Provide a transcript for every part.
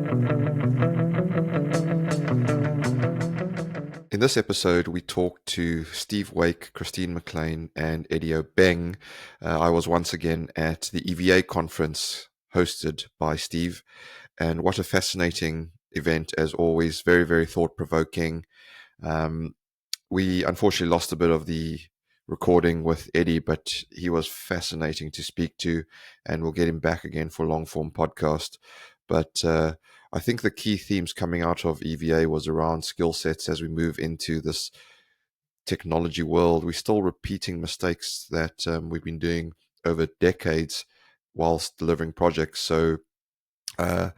In this episode, we talked to Steve Wake, Christine McLean, and Eddie Obeng. I was once again at the EVA conference hosted by Steve, and what a fascinating event, as always. Very, very thought-provoking. We unfortunately lost a bit of the recording with Eddie, but he was fascinating to speak to, and we'll get him back again for a long-form podcast. But I think the key themes coming out of EVA was around skill sets as we move into this technology world. We're still repeating mistakes that we've been doing over decades whilst delivering projects. So I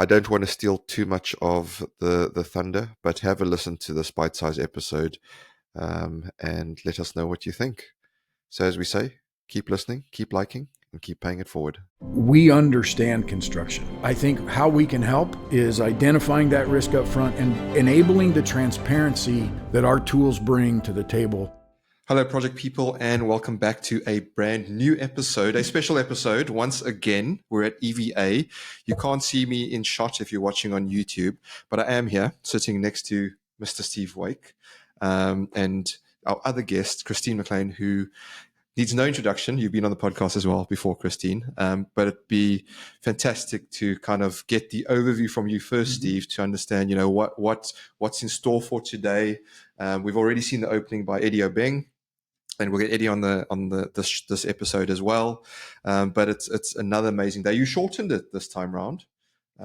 don't want to steal too much of the thunder, but have a listen to this bite-sized episode and let us know what you think. So as we say, keep listening, keep liking, and keep paying it forward. We understand construction. I think how we can help is identifying that risk up front and enabling the transparency that our tools bring to the table. Hello, project people, and welcome back to a brand new episode, a special episode. Once again, we're at EVA. You can't see me in shot if you're watching on YouTube, but I am here sitting next to Mr. Steve Wake and our other guest, Christine McLean, who needs no introduction. You've been on the podcast as well before, Christine, but it'd be fantastic to kind of get the overview from you first, Steve, to understand, you know, what's in store for today. We've already seen the opening by Eddie Obeng, and we'll get Eddie on this episode as well. But it's another amazing day. You shortened it this time round.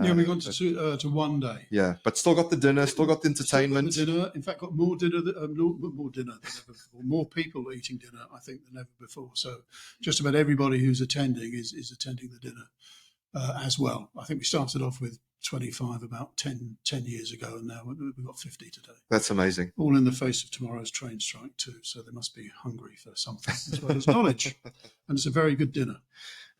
Yeah, we got to 1 day. Yeah, but still got the dinner, still got the entertainment. Still got the dinner. In fact, got more dinner than ever before. More people eating dinner, I think, than ever before. So just about everybody who's attending is attending the dinner as well. I think we started off with 25 about 10 years ago, and now we've got 50 today. That's amazing. All in the face of tomorrow's train strike too. So they must be hungry for something as well as knowledge. And it's a very good dinner.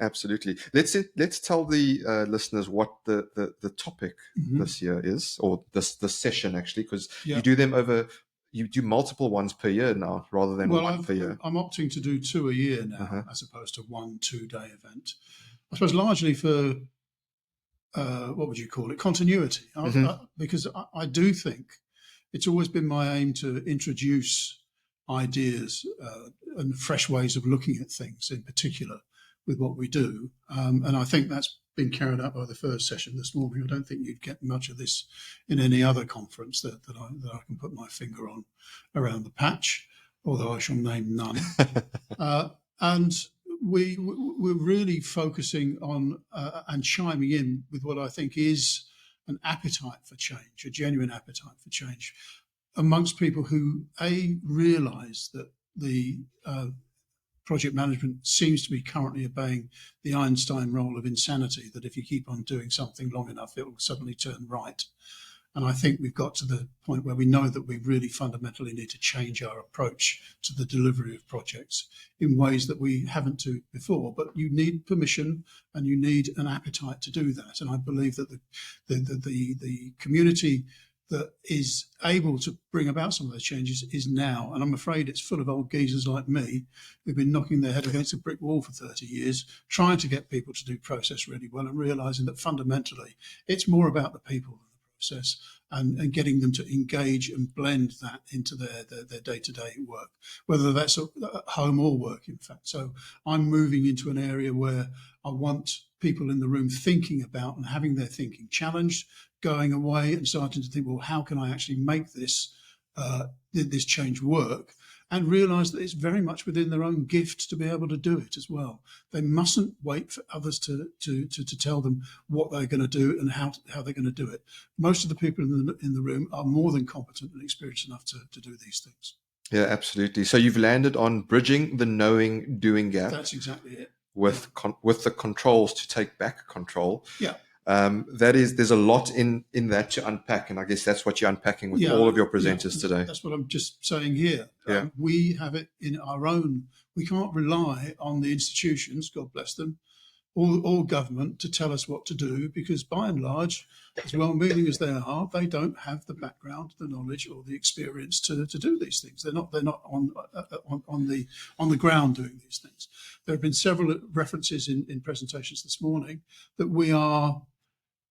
Absolutely. Let's tell the listeners what the topic this year is, or this session actually, because you do them over. You do multiple ones per year now, rather than one per year. I'm opting to do 2 a year now, as opposed to 1 2-day event. I suppose largely for what would you call it? Continuity, because I do think it's always been my aim to introduce ideas and fresh ways of looking at things, in particular, with what we do. And I think that's been carried out by the first session this morning. I don't think you'd get much of this in any other conference that I can put my finger on around the patch, although I shall name none. And we're really focusing on and chiming in with what I think is an appetite for change, a genuine appetite for change amongst people who, realise that the project management seems to be currently obeying the Einstein rule of insanity, that if you keep on doing something long enough, it will suddenly turn right. And I think we've got to the point where we know that we really fundamentally need to change our approach to the delivery of projects in ways that we haven't done before. But you need permission and you need an appetite to do that. And I believe that the community that is able to bring about some of those changes is now. And I'm afraid it's full of old geezers like me who've been knocking their head against a brick wall for 30 years, trying to get people to do process really well and realising that fundamentally it's more about the people than the process, and getting them to engage and blend that into their day-to-day work, whether that's at home or work, in fact. So I'm moving into an area where I want people in the room thinking about and having their thinking challenged, going away and starting to think, well, how can I actually make this this change work? And realise that it's very much within their own gift to be able to do it as well. They mustn't wait for others to tell them what they're going to do and how they're going to do it. Most of the people in the room are more than competent and experienced enough to do these things. Yeah, absolutely. So you've landed on bridging the knowing doing gap. That's exactly it. With the controls to take back control. Yeah. There's a lot in that to unpack, and I guess that's what you're unpacking with all of your presenters today. That's what I'm just saying here. Yeah. We have it in our own. We can't rely on the institutions, God bless them, or government to tell us what to do, because by and large, as well-meaning as they are, they don't have the background, the knowledge, or the experience to do these things. They're not on the ground doing these things. There have been several references in presentations this morning that we are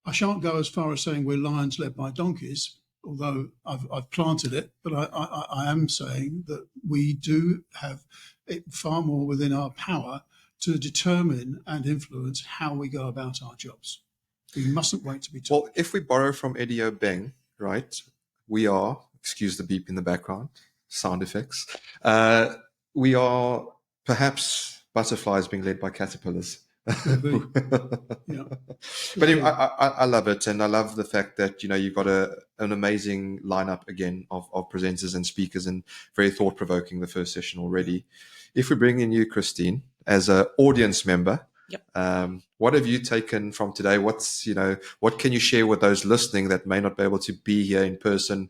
I shan't go as far as saying we're lions led by donkeys, although I've planted it, but I am saying that we do have it far more within our power to determine and influence how we go about our jobs. We mustn't wait to be told. Well, if we borrow from Eddie Obeng, right, we are, excuse the beep in the background, sound effects, we are perhaps butterflies being led by caterpillars. Yeah. But anyway, I love it, and I love the fact that you've got an amazing lineup again of presenters and speakers, and very thought provoking the first session already. If we bring in you, Christine, as an audience member, what have you taken from today? What can you share with those listening that may not be able to be here in person?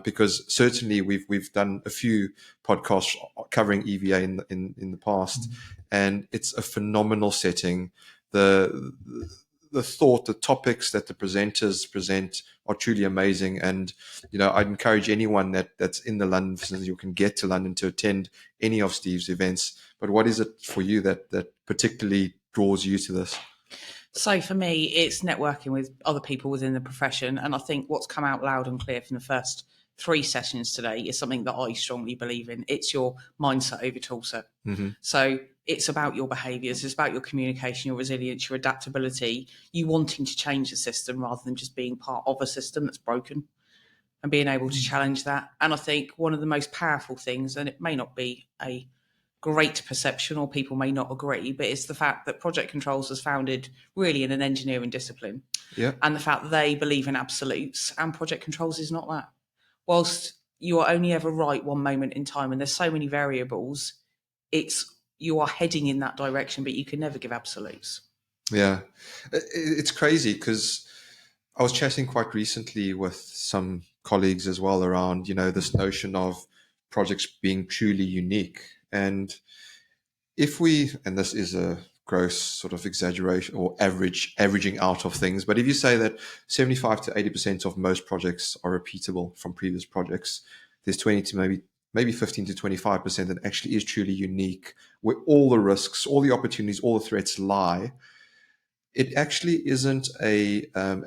Because certainly we've done a few podcasts covering EVA in the past, and it's a phenomenal setting. The thought, the topics that the presenters present are truly amazing. And, I'd encourage anyone that's in the London vicinity who can get to London to attend any of Steve's events. But what is it for you that particularly draws you to this? So for me, it's networking with other people within the profession. And I think what's come out loud and clear from the first 3 sessions today is something that I strongly believe in. It's your mindset over toolset. Mm-hmm. So it's about your behaviours, it's about your communication, your resilience, your adaptability, you wanting to change the system rather than just being part of a system that's broken and being able to challenge that. And I think one of the most powerful things, and it may not be a great perception or people may not agree, but it's the fact that project controls was founded really in an engineering discipline. Yeah. And the fact that they believe in absolutes, and project controls is not that. Whilst you are only ever right one moment in time and there's so many variables, you are heading in that direction, but you can never give absolutes. Yeah. It's crazy because I was chatting quite recently with some colleagues as well around, this notion of projects being truly unique. And and this is a gross sort of exaggeration or averaging out of things, but if you say that 75 to 80% of most projects are repeatable from previous projects, there's 20 to maybe 15 to 25% that actually is truly unique, where all the risks, all the opportunities, all the threats lie. It actually isn't a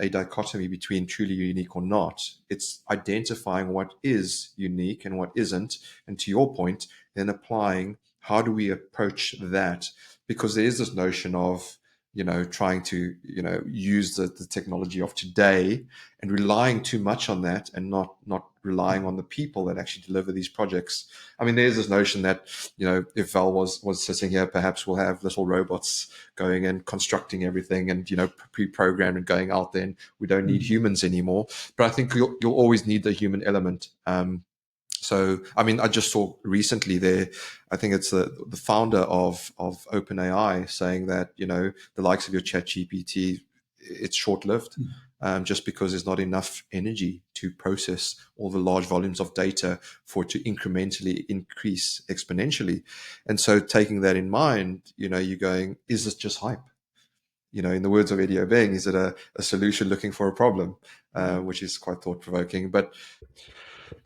dichotomy between truly unique or not. It's identifying what is unique and what isn't. And to your point, then applying how do we approach that? Because there is this notion of, trying to, use the technology of today and relying too much on that and not relying on the people that actually deliver these projects. I mean, there's this notion that, if Val was sitting here, perhaps we'll have little robots going and constructing everything and, pre-programmed and going out there, and we don't need humans anymore. But I think you'll always need the human element. So, I mean, I just saw recently there, I think it's the founder of OpenAI saying that, the likes of your ChatGPT, it's short-lived, just because there's not enough energy to process all the large volumes of data for it to incrementally increase exponentially. And so taking that in mind, you're going, is this just hype? In the words of Eddie Obeng, is it a solution looking for a problem, which is quite thought-provoking. But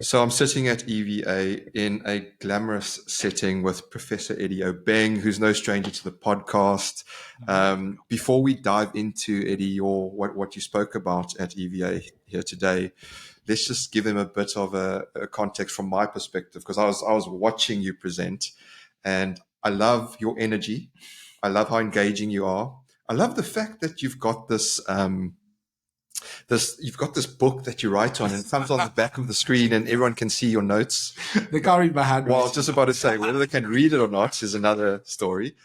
so I'm sitting at EVA in a glamorous setting with Professor Eddie Obeng, who's no stranger to the podcast. Before we dive into, Eddie, what you spoke about at EVA here today, let's just give them a bit of a context from my perspective, because I was watching you present, and I love your energy. I love how engaging you are. I love the fact that you've got this book that you write on, and it comes on the back of the screen and everyone can see your notes. They can't read my handwriting. Well, I was just about to say, whether they can read it or not is another story.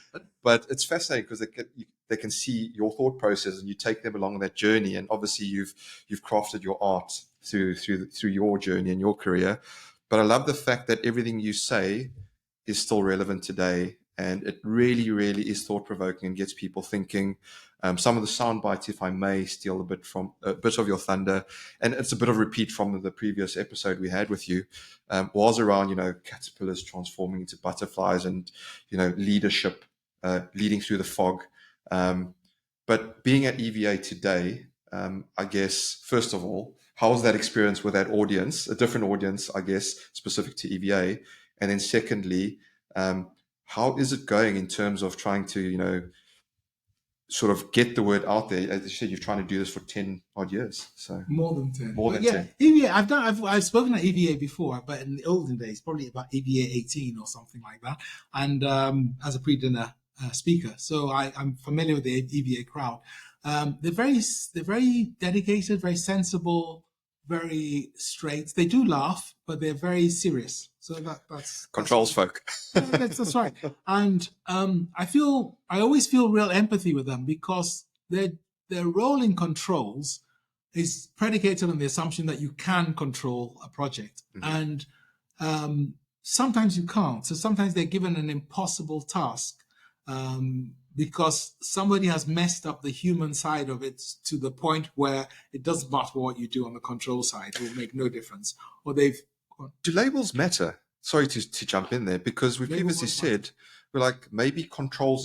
But it's fascinating because they can see your thought process and you take them along that journey. And obviously you've crafted your art through your journey and your career. But I love the fact that everything you say is still relevant today. And it really, really is thought-provoking and gets people thinking. Some of the sound bites, if I may steal a bit of your thunder, and it's a bit of a repeat from the previous episode we had with you, was around, caterpillars transforming into butterflies and, leadership, leading through the fog. But being at EVA today, I guess, first of all, how was that experience with that audience, a different audience, I guess, specific to EVA? And then secondly, how is it going in terms of trying to, sort of get the word out there. As you said, you're trying to do this for 10 odd years. So more than 10. More but than yeah, 10. EVA, I've spoken at EVA before, but in the olden days, probably about EVA18 or something like that. And as a pre-dinner speaker. So I'm familiar with the EVA crowd. They're very dedicated, very sensible, very straight. They do laugh, but they're very serious. So that's Controls folk. that's right. And I always feel real empathy with them because their role in controls is predicated on the assumption that you can control a project. Mm-hmm. And sometimes you can't. So sometimes they're given an impossible task because somebody has messed up the human side of it to the point where it doesn't matter what you do on the control side. It will make no difference. Or Do labels matter? Sorry to jump in there, because we've previously said, we're like, maybe control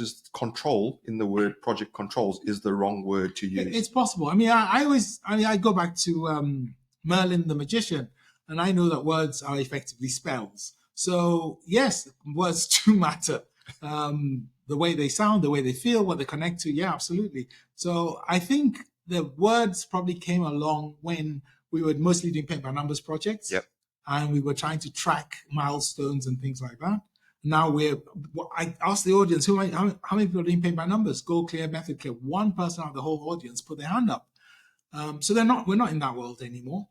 in the word project controls is the wrong word to use. It's possible. I mean, I go back to Merlin the magician, and I know that words are effectively spells. So yes, words do matter. The way they sound, the way they feel, what they connect to. Yeah, absolutely. So I think the words probably came along when we were mostly doing paint by numbers projects. Yep. And we were trying to track milestones and things like that. Now I asked the audience, how many people are doing paint by numbers? Goal clear, method clear. One person out of the whole audience put their hand up. So we're not in that world anymore.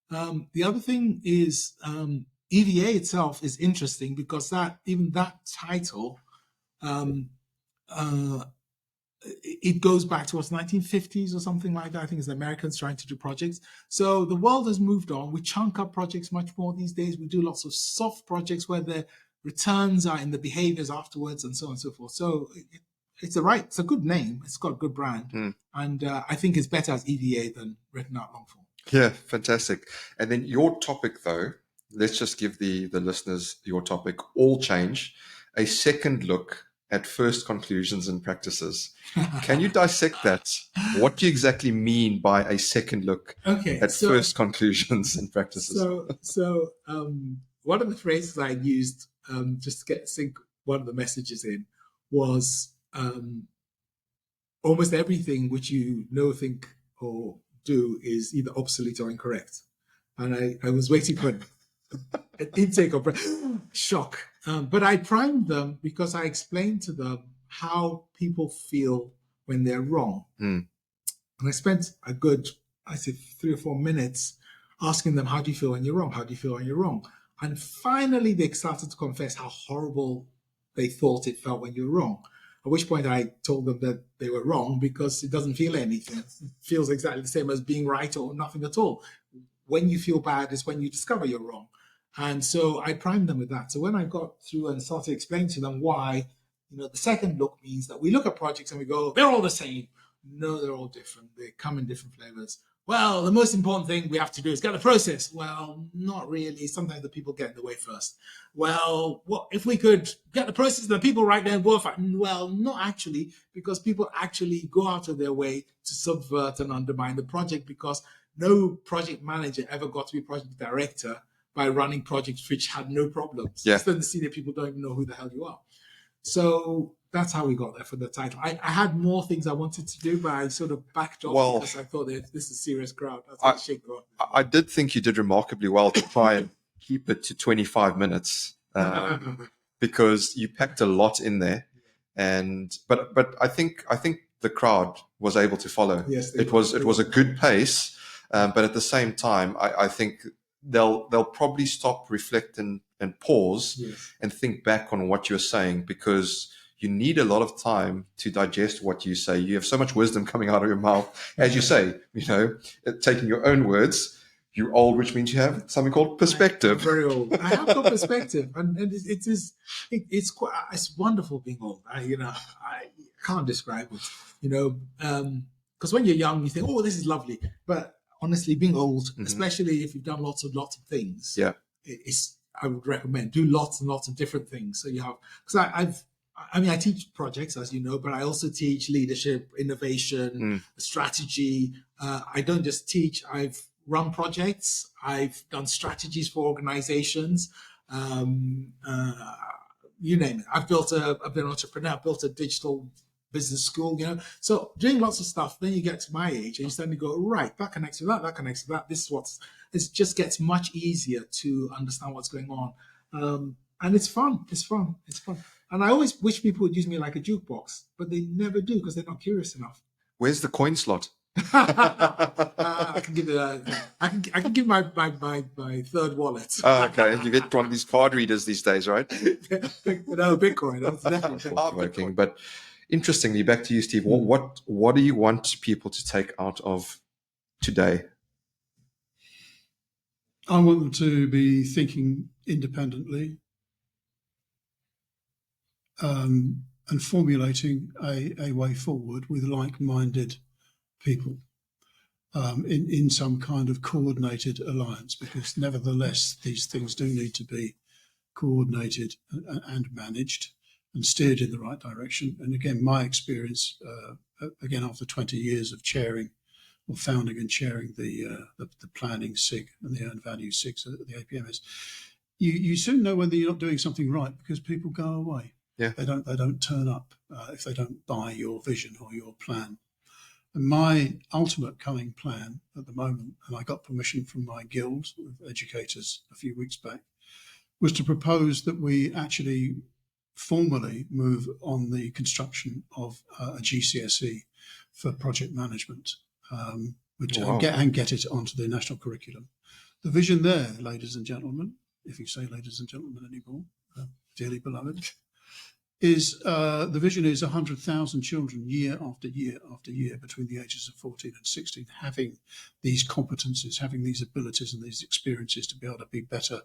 The other thing is EVA itself is interesting because even that title, it goes back to 1950s or something like that. I think it's the Americans trying to do projects. So the world has moved on. We chunk up projects much more these days. We do lots of soft projects where the returns are in the behaviors afterwards and so on and so forth. So it's a good name. It's got a good brand. And I think it's better as EVA than written out long form. Yeah, fantastic. And then your topic, though, let's just give the listeners your topic, all change, a second look at first conclusions and practices. Can you dissect that? What do you exactly mean by a second look at first conclusions and practices? So one of the phrases I used just to sink one of the messages in was almost everything which you know, think, or do is either obsolete or incorrect. And I was waiting for an intake of shock. But I primed them because I explained to them how people feel when they're wrong. And I spent a good, 3 or 4 minutes asking them, how do you feel when you're wrong? How do you feel when you're wrong? And finally, they started to confess how horrible they thought it felt when you're wrong. At which point I told them that they were wrong because it doesn't feel anything. It feels exactly the same as being right or nothing at all. When you feel bad is when you discover you're wrong. And so I primed them with that. So when I got through and started explaining to them why, the second look means that we look at projects and we go, they're all the same. No, they're all different. They come in different flavors. Well, the most important thing we have to do is get the process. Well, not really. Sometimes the people get in the way first. Well, what if we could get the process, the people right there work? Well, not actually, because people actually go out of their way to subvert and undermine the project because no project manager ever got to be project director by running projects which had no problems. Yeah. Then the senior people don't even know who the hell you are. So that's how we got there for the title. I had more things I wanted to do, but I sort of backed off because I thought this is a serious crowd. I did think you did remarkably well to try and keep it to 25 minutes because you packed a lot in there. But I think the crowd was able to follow. Yes, it was a good pace, but at the same time, I think they'll probably stop, reflect, and pause and think back on what you're saying, because you need a lot of time to digest what you say. You have so much wisdom coming out of your mouth, as you say. Taking your own words, you're old, which means you have something called perspective. I'm very old. I have got perspective, and it's wonderful being old. I can't describe it. Because when you're young, you think, oh, this is lovely, but honestly, being old, especially if you've done lots of things, I would recommend do lots and lots of different things. So you have, because I teach projects, as you know, but I also teach leadership, innovation, strategy. I don't just teach. I've run projects. I've done strategies for organizations. You name it. I've been an entrepreneur. I've built a digital business school, So doing lots of stuff, then you get to my age and you suddenly go, right, that connects to that, that connects to that. It just gets much easier to understand what's going on. And it's fun. It's fun. And I always wish people would use me like a jukebox, but they never do because they're not curious enough. Where's the coin slot? I can give it. I can give my third wallet. Okay, you get one of these card readers these days, right? No, Bitcoin. That's definitely Bitcoin. But interestingly, back to you, Steve. What do you want people to take out of today? I want them to be thinking independently and formulating a way forward with like-minded people in some kind of coordinated alliance, because nevertheless these things do need to be coordinated and managed and steered in the right direction. And again, my experience, again after 20 years of chairing or founding and chairing the planning SIG and the earned value SIGs at the APM, is you soon know whether you're not doing something right because people go away. Yeah. They don't turn up if they don't buy your vision or your plan. And my ultimate cunning plan at the moment, and I got permission from my guild of educators a few weeks back, was to propose that we actually formally move on the construction of a GCSE for project management, and get it onto the national curriculum. The vision there, ladies and gentlemen, if you say ladies and gentlemen anymore, dearly beloved, is the vision is 100,000 children year after year after year between the ages of 14 and 16 having these competencies, having these abilities and these experiences to be able to be better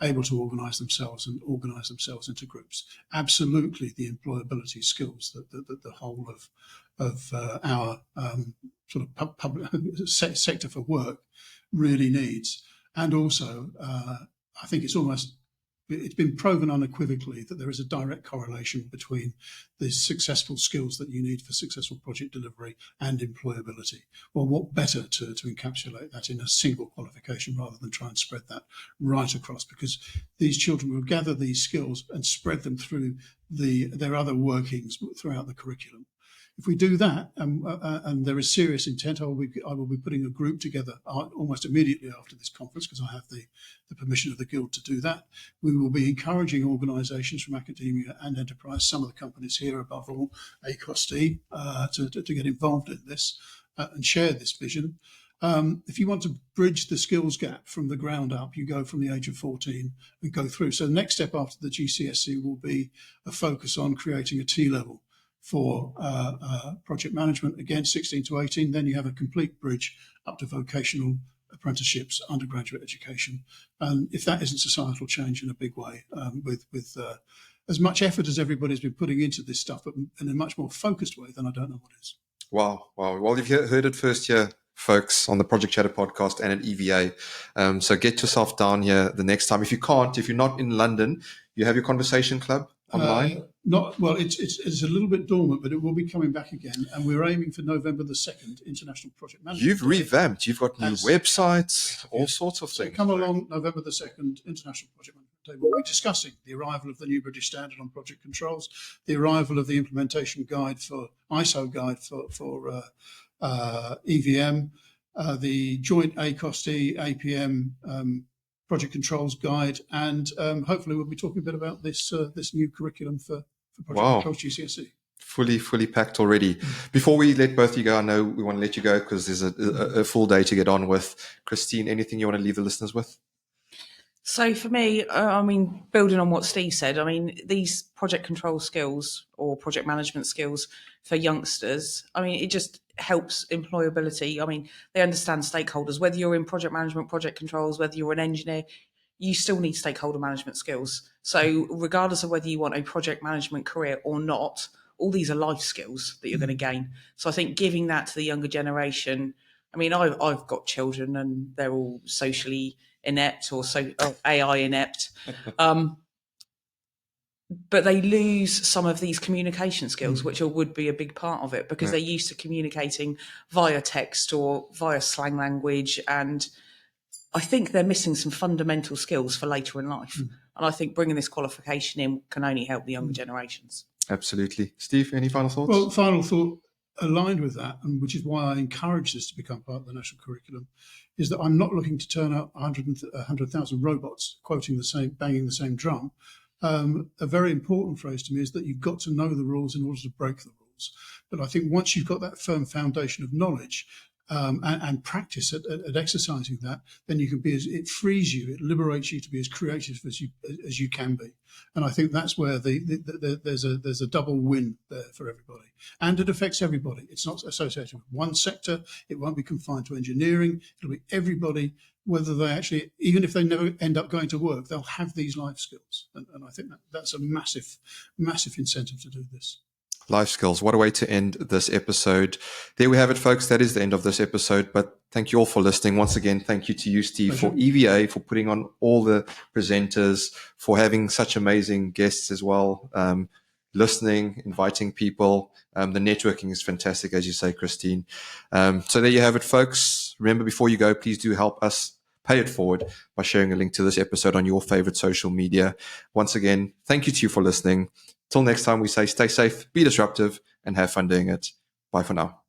able to organise themselves and organise themselves into groups. Absolutely the employability skills that the whole of our sort of public sector for work really needs. And also, I think it's been proven unequivocally that there is a direct correlation between the successful skills that you need for successful project delivery and employability. Well, what better to encapsulate that in a single qualification rather than try and spread that right across, because these children will gather these skills and spread them through their other workings throughout the curriculum. If we do that, and there is serious intent, I will be putting a group together almost immediately after this conference, because I have the permission of the Guild to do that. We will be encouraging organisations from academia and enterprise, some of the companies here above all, ACOST, to get involved in this and share this vision. If you want to bridge the skills gap from the ground up, you go from the age of 14 and go through. So the next step after the GCSE will be a focus on creating a T-level for project management, again, 16 to 18. Then you have a complete bridge up to vocational apprenticeships, undergraduate education. And if that isn't societal change in a big way, with as much effort as everybody's been putting into this stuff, but in a much more focused way, then I don't know what is. Wow. Well, you've heard it first here, folks, on the Project Chatter podcast and at EVA. So get yourself down here the next time. If you're not in London, you have your conversation club online? It's a little bit dormant, but it will be coming back again. And we're aiming for November the 2nd, International Project Management You've revamped. You've got new websites, all sorts of things. So come along November the 2nd, International Project Management Day. We'll be discussing the arrival of the new British Standard on Project Controls, the arrival of the implementation guide for ISO guide for EVM, the joint ACOST APM Project Controls Guide, and hopefully we'll be talking a bit about this new curriculum for Project Controls GCSE. Fully packed already. Before we let both of you go, I know we want to let you go because there's a full day to get on with. Christine, anything you want to leave the listeners with? So for me, building on what Steve said, these project control skills or project management skills for youngsters, it just helps employability. They understand stakeholders, whether you're in project management, project controls, whether you're an engineer, you still need stakeholder management skills. So regardless of whether you want a project management career or not, all these are life skills that you're going to gain. So I think giving that to the younger generation, I've got children and they're all socially inept or AI inept. But they lose some of these communication skills, which would be a big part of it, because they're used to communicating via text or via slang language. And I think they're missing some fundamental skills for later in life. And I think bringing this qualification in can only help the younger generations. Absolutely. Steve, any final thoughts? Well, final thought aligned with that, and which is why I encourage this to become part of the national curriculum, is that I'm not looking to turn out 100,000 robots quoting the same, banging the same drum. A very important phrase to me is that you've got to know the rules in order to break the rules. But I think once you've got that firm foundation of knowledge and practice at exercising that, then you can be it frees you, it liberates you to be as creative as you can be. And I think that's where there's a double win there for everybody, and it affects everybody. It's not associated with one sector. It won't be confined to engineering. It'll be everybody, whether they actually, even if they never end up going to work, they'll have these life skills. And I think that's a massive incentive to do this. Life skills. What a way to end this episode. There we have it, folks. That is the end of this episode. But thank you all for listening. Once again, thank you to you, Steve, for EVA, for putting on all the presenters, for having such amazing guests as well, listening, inviting people. The networking is fantastic, as you say, Christine. So there you have it, folks. Remember, before you go, please do help us pay it forward by sharing a link to this episode on your favorite social media. Once again, thank you to you for listening. Till next time, we say stay safe, be disruptive, and have fun doing it. Bye for now.